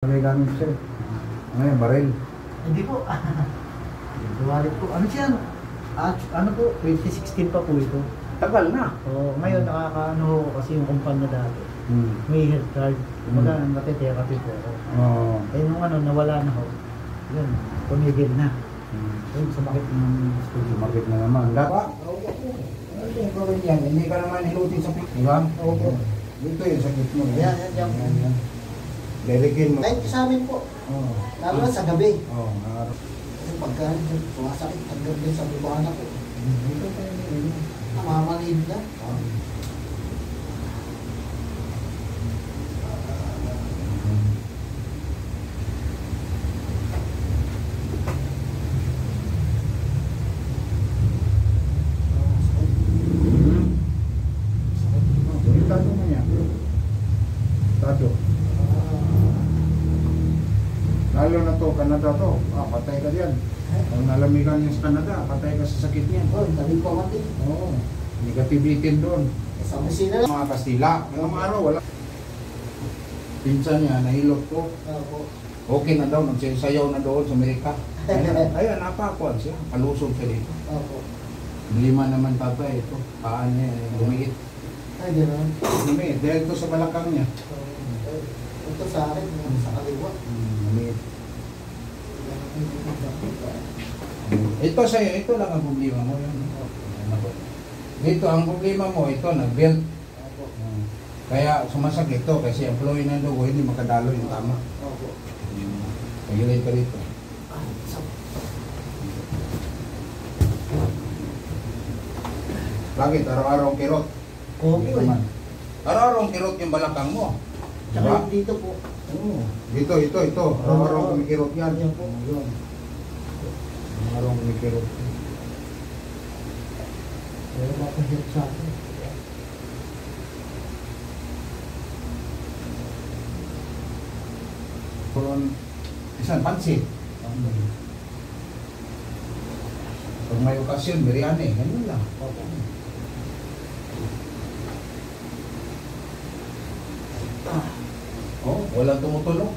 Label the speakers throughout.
Speaker 1: May gamit siya. Ngayon, baril.
Speaker 2: Hindi po. Duwalit po. Ano siya? Ano po? 2016 pa po ito.
Speaker 1: Tagal na.
Speaker 2: So, ngayon nakakaano ko kasi yung kumpanya dati. May health card. Kumbaga, natitherapy po ako. Eh, nung ano, nawala na ho. Yun, tumigil na. Yun, sumakit ng studio.
Speaker 1: Sumakit na naman. Dapat? Ano yung gawin yan? Hindi ka naman hilutin sa pik. Diba?
Speaker 2: Oo.
Speaker 1: Dito yung sakit mo.
Speaker 2: Yan.
Speaker 1: Lerikin mo.
Speaker 2: Kahit sa amin po. Lalo na sa gabi.
Speaker 1: Oo.
Speaker 2: Kasi pagka sumasakit hanggang din sa buwana ko. Dito pa yun. Namamalid na.
Speaker 1: Tato mo niya. Tato. Lalo na to, Canada to. Patay ka diyan. Kung nalamigan yung sa Canada, patay ka sa sakit niyan.
Speaker 2: Tabi ko mati.
Speaker 1: Oo. Negativitin doon.
Speaker 2: Sa opisina lang.
Speaker 1: Mga Kastila. Ngayong araw, wala. Pinsan niya, nahilot ko. Okay na daw, nagsayaw na doon sa Amerika. Ayan, napakuan siya. Palusog siya dito. Lima naman tatay ito. Paan niya, lumiit.
Speaker 2: Ay, gano'n.
Speaker 1: Lumiit, dahil ito sa balakang niya.
Speaker 2: Ito sa akin, sa kaliwa.
Speaker 1: Lumiit. Ito sa'yo, ito lang ang problema mo. Dito, ang problema mo, ito, nag-belt. Kaya sumasakit ito kasi ang flow ng dugo, hindi makadalo yung tama. Pagilay ka dito. Bakit? Araw-araw ang kirot.
Speaker 2: Okay.
Speaker 1: Araw-araw ang kirot yung balakang mo.
Speaker 2: Tsaka dito po.
Speaker 1: Dito. Araw-araw kumikirot yan.
Speaker 2: Yan po.
Speaker 1: Araw-araw kumikirot.
Speaker 2: Pero mapahirap sa akin.
Speaker 1: Kung isang pansit. Pag may okasyon, biryani. Ganyan lang. Walang tumutulong.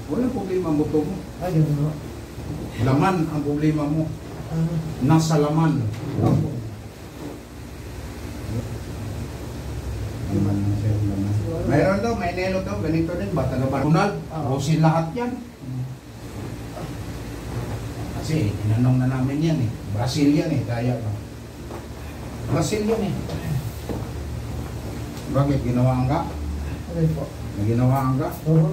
Speaker 1: Walang problema ang buto mo.
Speaker 2: Ay, yun mo.
Speaker 1: Laman ang problema mo. Nasa laman. Mayroon daw, may nelo daw, ganito din, Batalaban. Ronald, Rosin lahat yan. Kasi, tinanong na namin yan eh. Brazil yan eh, kaya ka. Brazil yan eh. Bakit, ginawaan ka?
Speaker 2: Ano po?
Speaker 1: Ginawaan ka?
Speaker 2: Oo.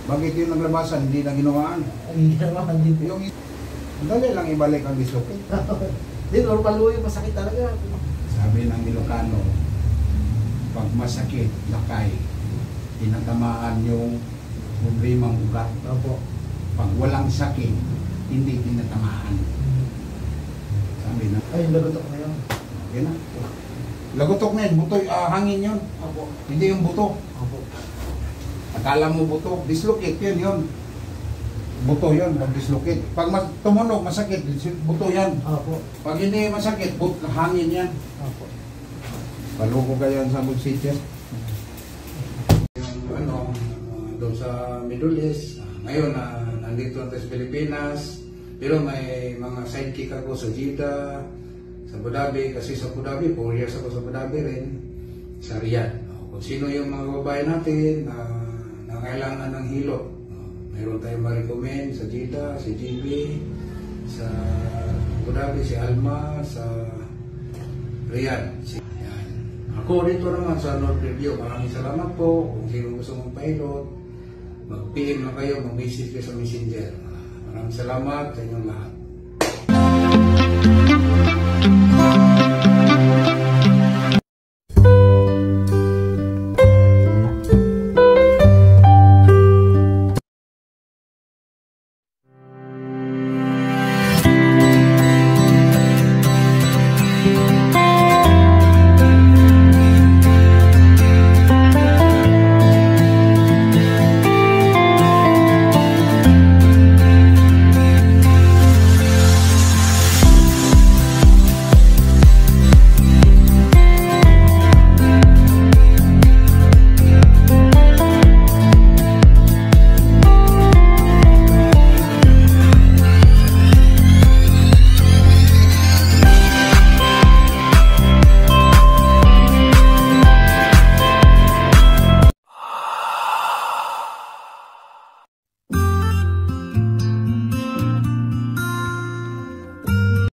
Speaker 1: Bakit yung naglabasan, hindi na ginawaan?
Speaker 2: Ay, ginawahan dito.
Speaker 1: Yung dali lang ibalik ang dislocate.
Speaker 2: Hindi, normal po yung masakit talaga.
Speaker 1: Sabi ng Ilocano, pag masakit, lakay, tinatamaan yung problemang ugat. Pag walang sakit, hindi tinatamaan. Sabi na.
Speaker 2: Ay, lagotok na yun.
Speaker 1: Okay na. Lagotok na yun, buto, hangin yun. Hindi yung buto. Akala mo buto, dislocate yun. Buto yun, pag dislocate. Pag tumunog, masakit, buto yan. Pag hindi masakit, hangin yan. Paluko kayo sa Bugsitya. Yung doon sa Middle East. Ngayon, nandito natin sa Pilipinas. Pero may mga sidekick ako sa Jeddah, sa Abu Dhabi. Kasi sa Abu Dhabi, 4 years ako sa Abu Dhabi rin. Sa Riyadh. Kung sino yung mga babae natin na kailangan ng hilot. Mayroon tayong ma-recommend sa Jeddah, si JB, sa Abu Dhabi, si Alma, sa Riyadh. Ako dito naman sa North Review, maraming salamat po. Kung sino gusto mong pilot, mag-PM na kayo, mag-message kayo sa Messenger. Maraming salamat sa inyong lahat.